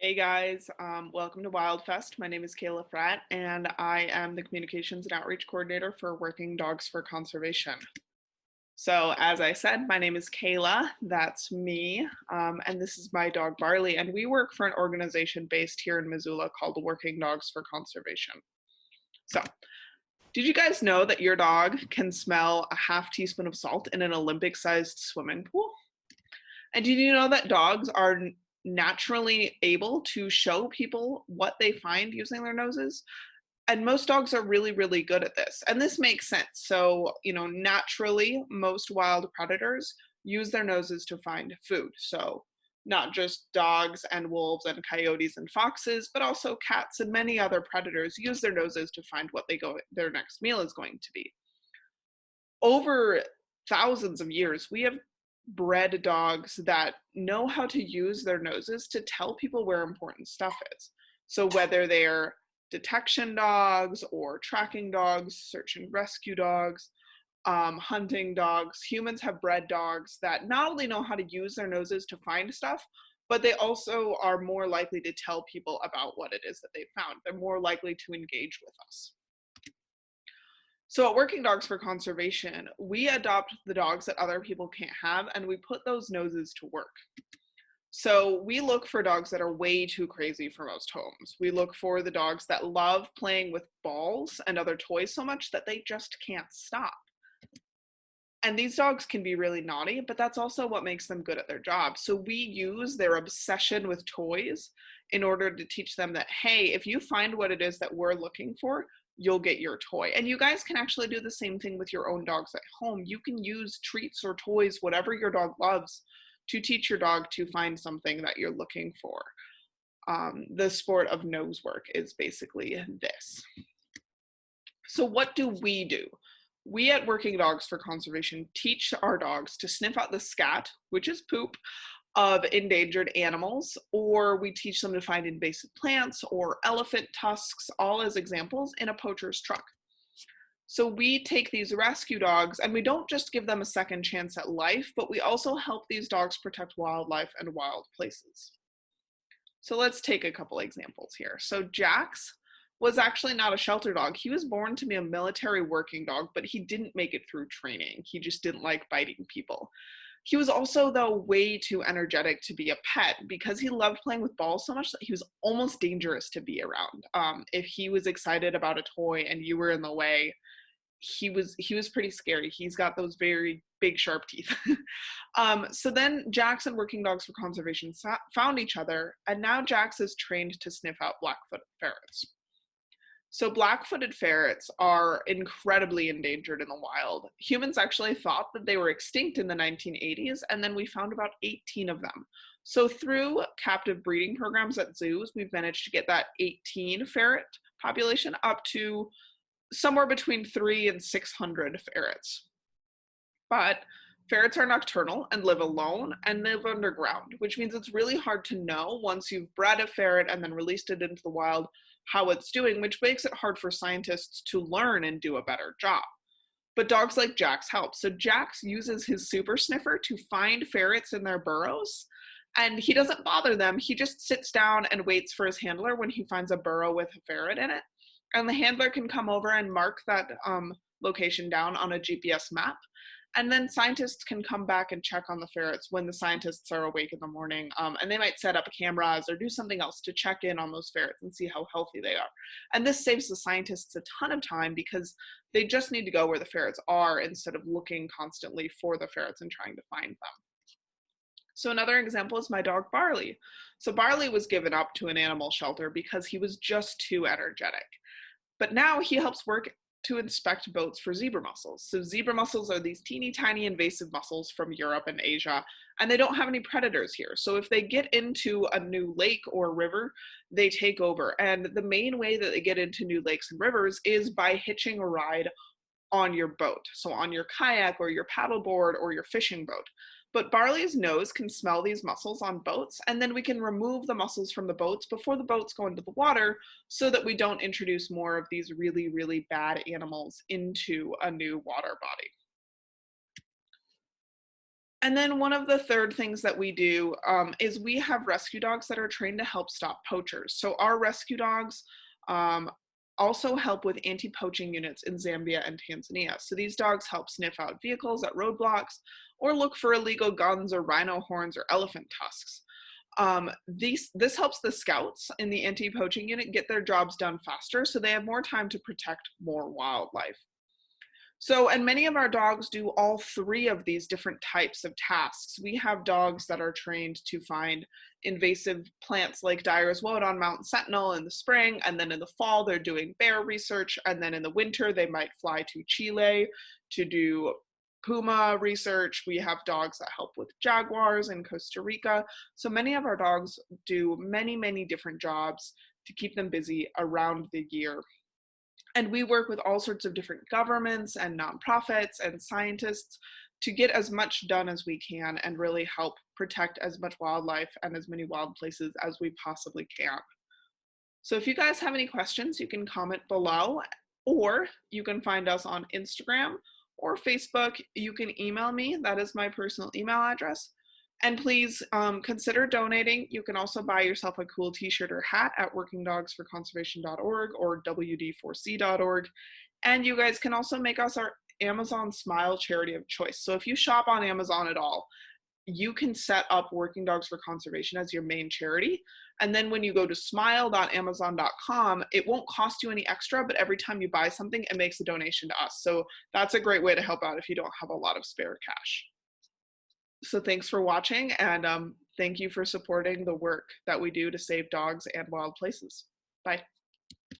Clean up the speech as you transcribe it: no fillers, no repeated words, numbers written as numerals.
Hey guys, welcome to Wildfest. My name is Kayla Fratt, and I am the Communications and Outreach Coordinator for Working Dogs for Conservation. So, as I said, my name is Kayla, that's me, and this is my dog Barley, and we work for an organization based here in Missoula called Working Dogs for Conservation. So, did you guys know that your dog can smell a half teaspoon of salt in an Olympic sized swimming pool? And did you know that dogs are naturally able to show people what they find using their noses? And most dogs are really, really good at this. And this makes sense. So, naturally, most wild predators use their noses to find food. So, not just dogs and wolves and coyotes and foxes, but also cats and many other predators use their noses to find what their next meal is going to be. Over thousands of years, we have bred dogs that know how to use their noses to tell people where important stuff is. So whether they're detection dogs or tracking dogs, search and rescue dogs, hunting dogs, humans have bred dogs that not only know how to use their noses to find stuff, but they also are more likely to tell people about what it is that they found. They're more likely to engage with us. So at Working Dogs for Conservation, we adopt the dogs that other people can't have and we put those noses to work. So we look for dogs that are way too crazy for most homes. We look for the dogs that love playing with balls and other toys so much that they just can't stop. And these dogs can be really naughty, but that's also what makes them good at their job. So we use their obsession with toys in order to teach them that, hey, if you find what it is that we're looking for, you'll get your toy. And you guys can actually do the same thing with your own dogs at home. You can use treats or toys, whatever your dog loves, to teach your dog to find something that you're looking for. The sport of nose work is basically this. So, what do? We at Working Dogs for Conservation teach our dogs to sniff out the scat, which is poop, of endangered animals, or we teach them to find invasive plants or elephant tusks, all as examples in a poacher's truck. So we take these rescue dogs and we don't just give them a second chance at life, but we also help these dogs protect wildlife and wild places. So let's take a couple examples here. So Jax was actually not a shelter dog. He was born to be a military working dog, but he didn't make it through training. He just didn't like biting people. He was also, though, way too energetic to be a pet because he loved playing with balls so much that he was almost dangerous to be around. If he was excited about a toy and you were in the way, he was pretty scary. He's got those very big sharp teeth. So then Jax and Working Dogs for Conservation found each other, and now Jax is trained to sniff out black-footed ferrets. So black-footed ferrets are incredibly endangered in the wild. Humans actually thought that they were extinct in the 1980s, and then we found about 18 of them. So through captive breeding programs at zoos, we've managed to get that 18 ferret population up to somewhere between 3 and 600 ferrets. But ferrets are nocturnal and live alone and live underground, which means it's really hard to know once you've bred a ferret and then released it into the wild how it's doing, which makes it hard for scientists to learn and do a better job. But dogs like Jax help. So Jax uses his super sniffer to find ferrets in their burrows, and he doesn't bother them. He just sits down and waits for his handler when he finds a burrow with a ferret in it. And the handler can come over and mark that location down on a GPS map. And then scientists can come back and check on the ferrets when the scientists are awake in the morning. And they might set up cameras or do something else to check in on those ferrets and see how healthy they are. And this saves the scientists a ton of time because they just need to go where the ferrets are instead of looking constantly for the ferrets and trying to find them. So another example is my dog Barley. So Barley was given up to an animal shelter because he was just too energetic. But now he helps work to inspect boats for zebra mussels. So zebra mussels are these teeny tiny invasive mussels from Europe and Asia, and they don't have any predators here. So if they get into a new lake or river, they take over. And the main way that they get into new lakes and rivers is by hitching a ride on your boat. So on your kayak or your paddleboard or your fishing boat. But Barley's nose can smell these mussels on boats, and then we can remove the mussels from the boats before the boats go into the water so that we don't introduce more of these really, really bad animals into a new water body. And then one of the third things that we do is we have rescue dogs that are trained to help stop poachers. So our rescue dogs um, also help with anti-poaching units in Zambia and Tanzania. So these dogs help sniff out vehicles at roadblocks or look for illegal guns or rhino horns or elephant tusks. This helps the scouts in the anti-poaching unit get their jobs done faster, so they have more time to protect more wildlife. So, and many of our dogs do all three of these different types of tasks. We have dogs that are trained to find invasive plants like Dyer's wood on Mount Sentinel in the spring, and then in the fall, they're doing bear research, and then in the winter, they might fly to Chile to do puma research. We have dogs that help with jaguars in Costa Rica. So many of our dogs do many, many different jobs to keep them busy around the year. And we work with all sorts of different governments and nonprofits and scientists to get as much done as we can and really help protect as much wildlife and as many wild places as we possibly can. So if you guys have any questions, you can comment below, or you can find us on Instagram or Facebook. You can email me. That is my personal email address. And please consider donating. You can also buy yourself a cool t-shirt or hat at workingdogsforconservation.org or wd4c.org. And you guys can also make us our Amazon Smile charity of choice. So if you shop on Amazon at all, you can set up Working Dogs for Conservation as your main charity. And then when you go to smile.amazon.com, it won't cost you any extra, but every time you buy something, it makes a donation to us. So that's a great way to help out if you don't have a lot of spare cash. So thanks for watching, and thank you for supporting the work that we do to save dogs and wild places. Bye.